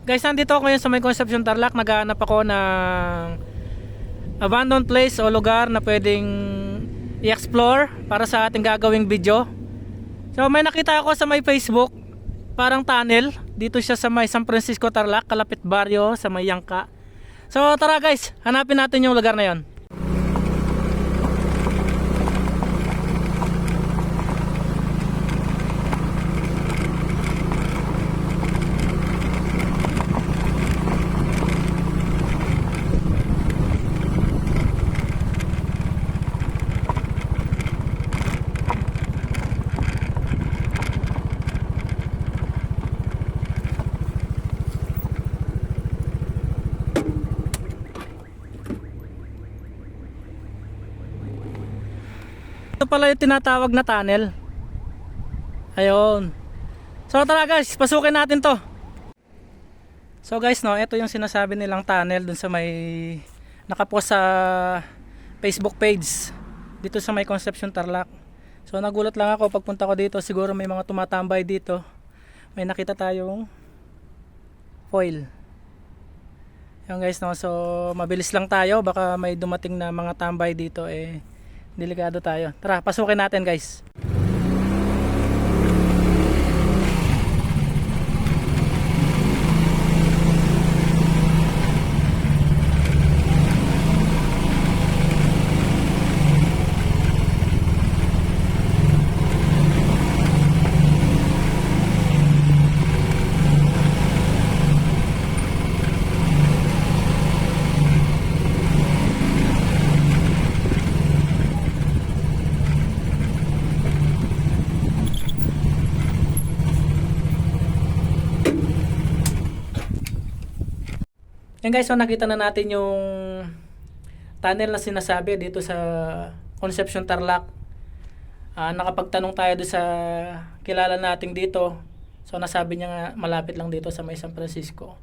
Guys, nandito ako ngayon sa may Concepcion Tarlac. Naghahanap ako ng abandoned place o lugar na pwedeng i-explore para sa ating gagawing video. So may nakita ako sa may Facebook, parang tunnel. Dito siya sa may San Francisco Tarlac, kalapit baryo sa may Yangka. So tara guys, hanapin natin yung lugar na yon. Ito pala yung tinatawag na tunnel. Ayun. So tara guys, pasukin natin to. So guys, no, ito yung sinasabi nilang tunnel dun sa may nakapost sa Facebook page dito sa may Concepcion Tarlac. So nagulat lang ako pagpunta ko dito, siguro may mga tumatambay dito. May nakita tayong foil. Ayun guys, no, so mabilis lang tayo, baka may dumating na mga tambay dito delikado tayo. Tara, pasukin natin guys. Yan guys, so nakita na natin yung tunnel na sinasabi dito sa Concepcion Tarlac. Nakapagtanong tayo doon sa kilala nating dito. So nasabi niya nga malapit lang dito sa may San Francisco.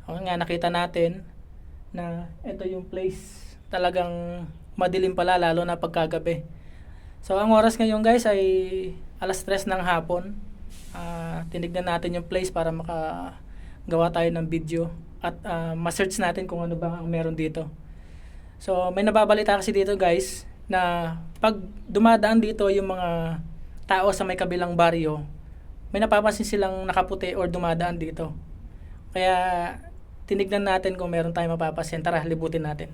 O nga, nakita natin na ito yung place, talagang madilim pala lalo na pagkagabi. So ang oras ngayon guys ay alas 3 ng hapon. Tinignan natin yung place para makagawa tayo ng video at ma-search natin kung ano ba ang meron dito. So may nababalita kasi dito guys na pag dumadaan dito yung mga tao sa may kabilang baryo, may napapansin silang nakaputi or dumadaan dito. Kaya tinignan natin kung meron tayong mapapansin. Tara, libutin natin.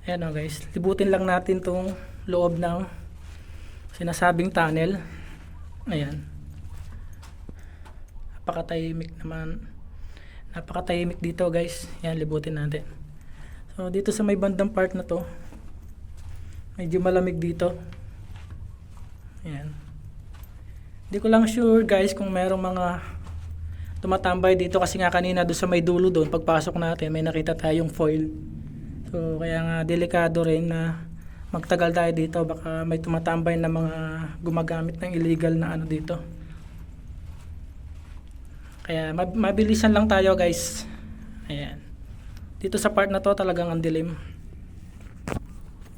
Ayan o guys, libutin lang natin tong loob ng sinasabing tunnel. Ayan. Napakatahimik naman. Napakatahimik dito guys. Yan, libutin natin. So dito sa may bandang part na to, medyo malamig dito. Yan. Hindi ko lang sure guys kung merong mga tumatambay dito, kasi nga kanina doon sa may dulo doon, pagpasok natin may nakita tayong foil. So kaya nga delikado rin na magtagal tayo dito, baka may tumatambay na mga gumagamit ng illegal na ano dito. Kaya mabilisan lang tayo guys. Ayan. Dito sa part na to talagang ang dilim.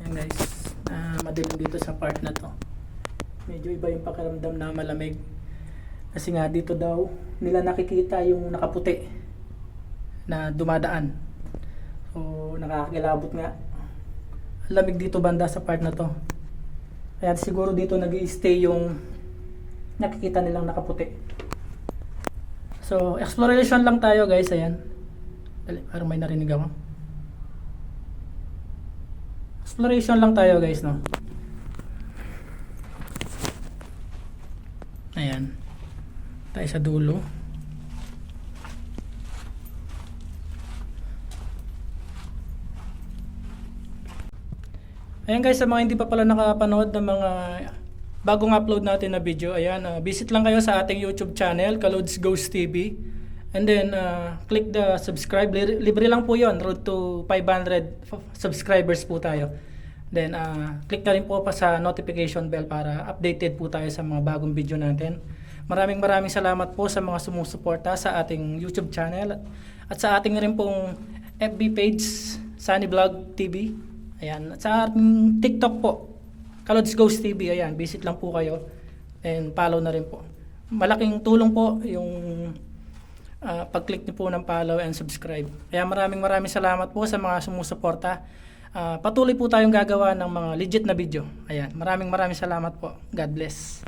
Ayan guys. Madilim dito sa part na to. Medyo iba yung pakiramdam na malamig. Kasi nga dito daw nila nakikita yung nakaputi na dumadaan. So nakakakilabot nga. Ang lamig dito banda sa part na to. Kaya siguro dito nag-i-stay yung nakikita nilang nakaputi. So, exploration lang tayo guys, ayan. Dali, parang may narinig ako. Exploration lang tayo guys, no. Ayan. Tayo sa dulo. Ayan guys, sa mga hindi pa pala nakapanood ng mga bagong upload natin na video, ayan, visit lang kayo sa ating YouTube channel, Kalods Goes TV. And then, click the subscribe. Libre lang po yon. Road to 500 subscribers po tayo. Then, click na rin po pa sa notification bell para updated po tayo sa mga bagong video natin. Maraming salamat po sa mga sumusuporta sa ating YouTube channel. At sa ating rin pong FB page, Sunny Vlog TV. Ayan. At sa ating TikTok po, Kalods Goes TV, ayan, visit lang po kayo and follow na rin po. Malaking tulong po yung pag-click niyo po ng follow and subscribe. Kaya maraming salamat po sa mga sumusuporta. Patuloy po tayong gagawa ng mga legit na video. Ayan, maraming salamat po. God bless.